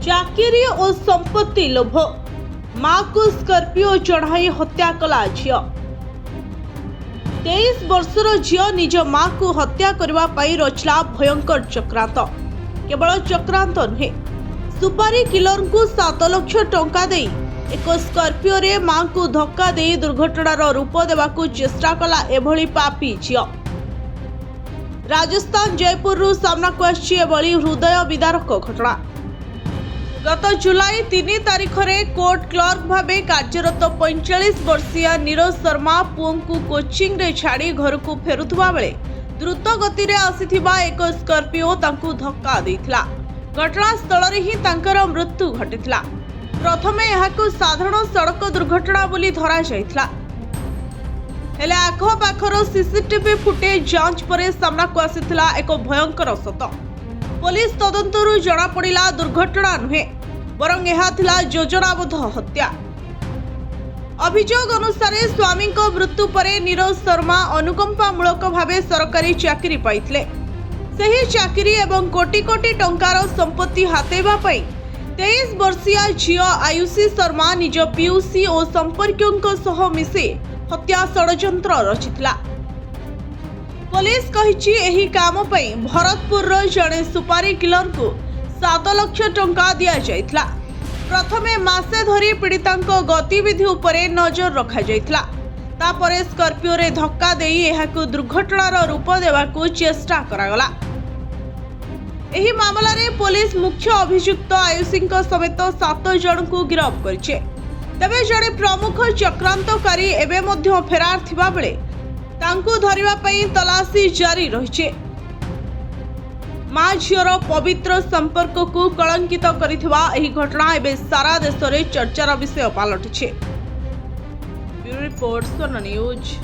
चाकरी और संपत्ति लोभ मां को स्कॉर्पियो चढ़ाई हत्या कला झियो। 23 वर्षर झियो निज मां को हत्या करने पाई रचला भयंकर चक्रांत। केवल चक्रांत नुहे, सुपारी किलर को 7 लाख टंका दे एक स्कॉर्पियो रे मां को धक्का दे दुर्घटनार रूप देवाकू चेष्टा कला एभली पापी झियो। राजस्थान जयपुर रु सामना को आछि एभली हृदय विदारक घटना। गत जुलाई 3 तारिख रे कोर्ट क्लर्क भावे कार्यरत 45 वर्षीय नीरज शर्मा पुओं को कोचिंग रे छाड़ी घर को फेरुथबा बेले द्रुत गति रे आसीथिबा एक स्कॉर्पियो तांकू धक्का देइथिला। घटनास्थल रे ही तांकर मृत्यु घटिथिला। प्रथमे एहाकू साधारण सड़क दुर्घटना बोली धरा जाइथिला, हेले आखपाखर सीसीटीवी फुटेज जांच परे सामना को आसीथिला एक भयंकर सत। पुलिस तदंतरु जणा पड़िला दुर्घटना नुहे बरं एहा थिला योजनाबद्ध हत्या। अभियोग अनुसार स्वामी को मृत्यु परे नीरज शर्मा अनुकंपामूलक भावे सरकारी चाकरी पाइथिले। सही चाकरी एवं कोटी कोटी टंकार संपत्ति हातेबा पई 23 वर्षीय झियो आयुषी शर्मा निज पीयूसी और संपर्कियों सह मिसी हत्या षड्यंत्र रचिथिला। पुलिस कहिछि एही काम पई भरतपुर जड़े सुपारी किलर को 7 लाख टंका दिया जाइथिला। प्रथमे मासे धरी पीड़ितांको गतिविधि उपरे नजर रखा जाइथिला। तापरे स्कॉर्पियो रे धक्का देई एहाकू दुर्घटनार रूप देवाकू चेष्टा करागला। एही मामला रे पुलिस मुख्य अभियुक्त आयुषींको समेत 7 जन को गिरफ्त करिছে। तबे जड़े प्रमुख चक्रांतकारी एबे मध्य फेरार थिबा बेले तांकू धरिबा पई तलाशी जारी रहिছে। मां झियर पवित्र संपर्क को कलंकित करिथिबा एही घटना एबे सारा देश रे चर्चार विषय पालटिছে। ब्यूरो रिपोर्ट स्वर्ण न्यूज।